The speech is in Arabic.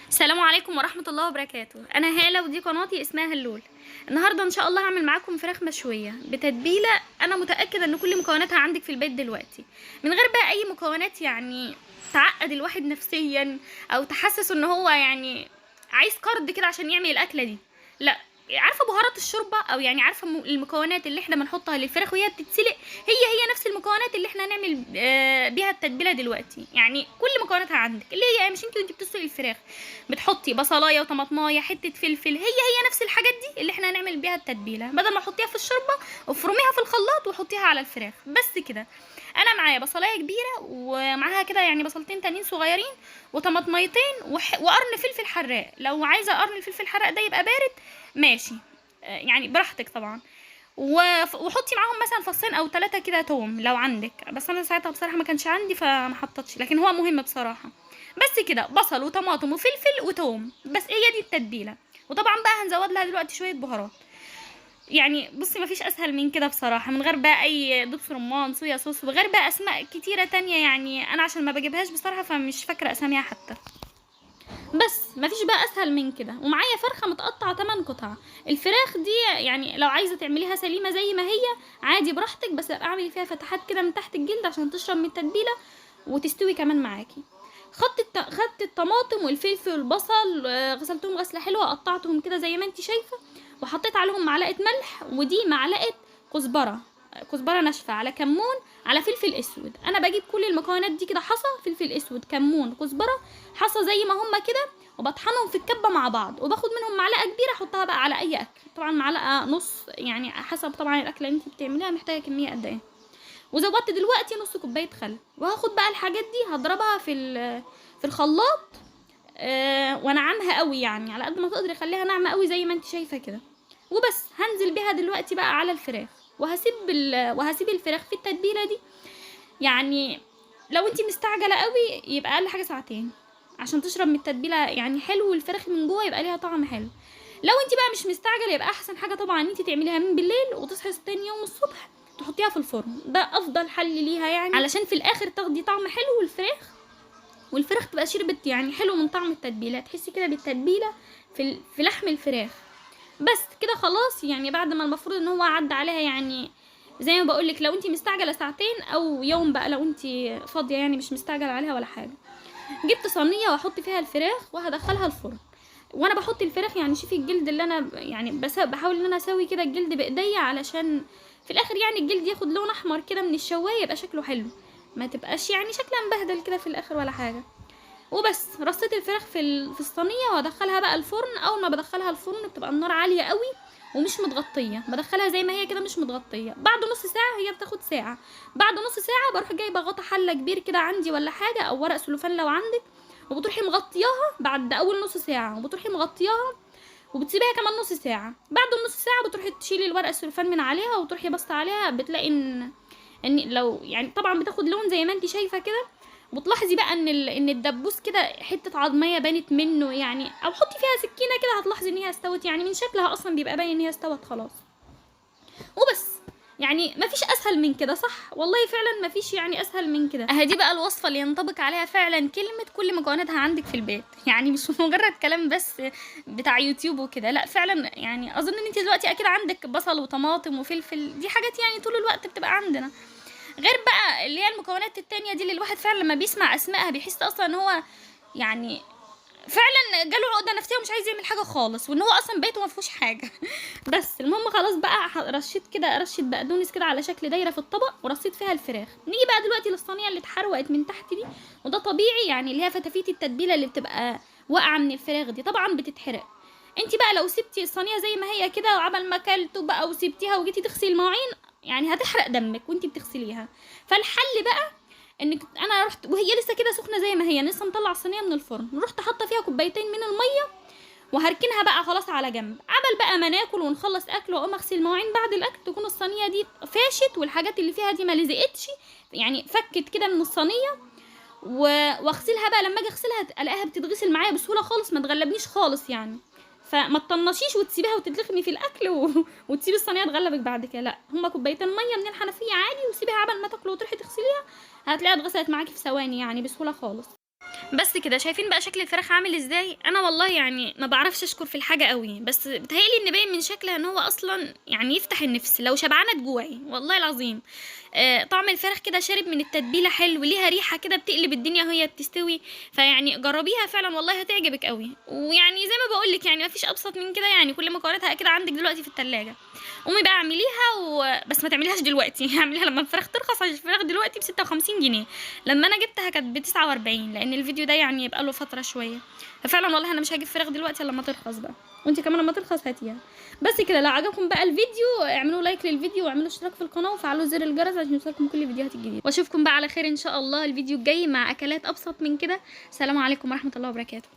السلام عليكم ورحمة الله وبركاته. أنا هالة ودي قناتي اسمها هلول. النهاردة إن شاء الله هعمل معاكم فراخ مشوية بتتبيلة أنا متأكدة إن كل مكوناتها عندك في البيت دلوقتي، من غير بقى أي مكونات يعني تعقد الواحد نفسيا أو تحسس إن هو يعني عايز قرض كده عشان يعمل الأكلة دي. لا، عارفة بهارات الشوربة أو يعني عارفة المكونات اللي احنا بنحطها للفراخ وهي بتتسلق، هي نفس المكونات اللي احنا هنعمل بيها التتبيلة دلوقتي. يعني كل مكوناتها عندك، اللي هي مش انتي وانتي بتسلقي الفراخ بتحطي بصلايه وطماطمايه حته فلفل، هي نفس الحاجات دي اللي احنا هنعمل بيها التتبيله. بدل ما تحطيها في الشوربه وفرميها في الخلاط وحطيها على الفراخ بس كده. انا معايا بصلايه كبيره ومعاها كده يعني بصلتين تانيين صغيرين وطماطميتين وقرن فلفل حراق. لو عايزه قرن الفلفل الحراق ده يبقى بارد ماشي، يعني براحتك طبعا. وحطي معاهم مثلا فصين او 3 كده توم لو عندك، بس انا ساعتها بصراحه ما كانش عندي فما حطيتش، لكن هو مهم بصراحه. بس كده، بصل وطماطم وفلفل وتوم، بس هي دي التتبيله. وطبعا بقى هنزود لها دلوقتي شويه بهارات. يعني بصي مفيش اسهل من كده بصراحه، من غير بقى اي دبس رمان صويا صوص وغير بقى اسماء كتيره تانية، يعني انا عشان ما بجيبهاش بصراحه فمش فاكره اساميها حتى. بس مفيش بقى اسهل من كده. ومعايا فرخه متقطعه 8 قطع. الفراخ دي يعني لو عايزه تعمليها سليمه زي ما هي عادي براحتك، بس ابقى اعملي فيها فتحات كده من تحت الجلد عشان تشرب من التتبيله وتستوي كمان معاكي. خدت الطماطم والفلفل والبصل، غسلتهم غسله حلوه، قطعتهم كده زي ما انت شايفه، وحطيت عليهم معلقه ملح ودي معلقه كزبره، كزبره ناشفه، على كمون، على فلفل اسود. انا بجيب كل المكونات دي كده حصى، فلفل اسود، كمون، كزبره، حصى زي ما هما كده، وبطحنهم في الكبه مع بعض، وباخد منهم معلقه كبيره احطها بقى على اي اكل، طبعا معلقه نص يعني حسب طبعا الاكله اللي انت بتعمليها محتاجه كميه قد ايه. وزودت دلوقتي نص كوبايه خل، وهاخد بقى الحاجات دي هضربها في الخلاط، وانعمها قوي، يعني على قد ما تقدري خليها ناعمه قوي زي ما انت شايفه كده. وبس هنزل بيها دلوقتي بقى على الفراخ، وهسيب الفراخ في التتبيله دي. يعني لو انت مستعجله قوي يبقى اقل حاجه ساعتين عشان تشرب من التتبيله يعني حلو، والفراخ من جوه يبقى ليها طعم حلو. لو انت بقى مش مستعجله يبقى احسن حاجه طبعا ان انت تعمليها من بالليل وتصحي تاني يوم الصبح تحطيها في الفرن، ده افضل حل ليها، يعني علشان في الاخر تاخدي طعم حلو والفراخ تبقى شربت يعني حلو من طعم التتبيله، تحسي كده بالتتبيله في لحم الفراخ. بس كده خلاص، يعني بعد ما المفروض ان هو عدى عليها يعني زي ما بقولك، لو انتي مستعجله ساعتين او يوم بقى لو انتي فاضيه يعني مش مستعجله عليها ولا حاجه. جبت صينيه واحط فيها الفراخ وهدخلها الفرن. وانا بحط الفراخ يعني شوفي الجلد اللي انا يعني بس بحاول ان انا اسوي كده الجلد بايديا علشان في الاخر يعني الجلد ياخد لون احمر كده من الشوايه يبقى شكله حلو، ما تبقاش يعني شكلها مبهدل كده في الاخر ولا حاجه. وبس رصيت الفراخ في الصينيه وادخلها بقى الفرن. اول ما بدخلها الفرن بتبقى النار عاليه قوي ومش متغطيه، بدخلها زي ما هي كده مش متغطيه. بعد نص ساعه، هي بتاخد ساعه، بعد نص ساعه بروح جايبه غطا حله كبير كده عندي ولا حاجه، او ورق سلوفان لو عندك، وبتروحي مغطياها بعد اول نص ساعه، وبتروحي مغطياها وبتسيبيها كمان نص ساعه. بعد النص ساعه بتروحي تشيلي الورق السلوفان من عليها وتروحي بص عليها، بتلاقي ان لو يعني طبعا بتاخد لون زي ما انت شايفه كده. وتلاحظي بقى ان الدبوس كده حته عظميه بانت منه يعني، او حطي فيها سكينه كده هتلاحظي ان هي استوت، يعني من شكلها اصلا بيبقى باين ان هي استوت خلاص. وبس، يعني مفيش اسهل من كده، صح والله فعلا مفيش يعني اسهل من كده. اهي دي بقى الوصفه اللي ينطبق عليها فعلا كلمه كل مكوناتها عندك في البيت، يعني مش مجرد كلام بس بتاع يوتيوب وكده، لا فعلا. يعني اظن ان انت دلوقتي اكيد عندك بصل وطماطم وفلفل، دي حاجات يعني طول الوقت بتبقى عندنا. غير بقى اللي هي المكونات التانية دي اللي الواحد فعلا لما بيسمع اسمائها بيحس اصلا ان هو يعني فعلا جاله عقده نفسيه ومش عايز يعمل حاجه خالص، وان هو اصلا بيته ما فيهوش حاجه. بس المهم خلاص بقى رشيت كده رشه بقدونس كده على شكل دايره في الطبق ورصيت فيها الفراخ. نيجي بقى دلوقتي للصينيه اللي اتحرقت من تحت دي، وده طبيعي يعني اللي هي فتافيت التتبيله اللي بتبقى واقعه من الفراخ دي طبعا بتتحرق. انت بقى لو سبتي الصينيه زي ما هي كده وعمل ما اكلته بقى وسبتيها وجيتي تغسلي المواعين يعني هتحرق دمك وانت بتغسليها. فالحل بقى انك انا رحت وهي لسه كده سخنه زي ما هي لسه مطلع الصينيه من الفرن، رحت حاطه فيها كوبايتين من الميه وهركنها بقى خلاص على جنب، عبل بقى ما ناكل ونخلص اكل واقوم اغسل المواعين بعد الاكل تكون الصينيه دي فاشت والحاجات اللي فيها دي ما لزقتش، يعني فكت كده من الصينيه. واغسلها بقى لما اجي اغسلها الاقيها بتتغسل معايا بسهوله خالص، ما تغلبنيش خالص يعني. فما تطنشيش وتسيبيها وتتلخمي في الاكل وتسيبي الصينيه تغلبك بعد كده، لا، هما كوبايتين ميه من الحنفيه عادي وسيبيها عبل ما تاكلي وتروحي تغسليها، هتلاقيها اتغسلت معاكي في ثواني يعني بسهوله خالص. بس كده. شايفين بقى شكل الفراخ عامل ازاي؟ انا والله يعني ما بعرفش اشكر في الحاجه قوي، بس بتهيألي ان باين من شكلها ان هو اصلا يعني يفتح النفس، لو شبعانه تجوعي والله العظيم. طعم الفراخ كده شارب من التتبيله حلو، ليها ريحه كده بتقلب الدنيا وهي بتستوي. فيعني جربيها فعلا والله هتعجبك قوي. ويعني زي ما بقولك يعني مفيش ابسط من كده، يعني كل مكوناتها اكيد عندك دلوقتي في التلاجة. قومي بقى اعمليها بس ما تعمليهاش دلوقتي اعمليها لما الفراخ ترخص، عشان الفراخ دلوقتي ب 56 جنيه. لما انا جبتها كانت ب 49، لان الفيديو ده يعني يبقى له فتره شويه. ففعلا والله انا مش هجيب فراخ دلوقتي الا لما ترخص بقى، وانت كمان لما ترخص هاتيها. بس كده. لو عجبكم بقى الفيديو اعملوا لايك للفيديو، واعملوا اشتراك في القناه، وفعلوا زر الجرس عشان يوصلكم كل الفيديوهات الجديده. واشوفكم بقى على خير ان شاء الله الفيديو الجاي مع اكلات ابسط من كده. سلام عليكم ورحمه الله وبركاته.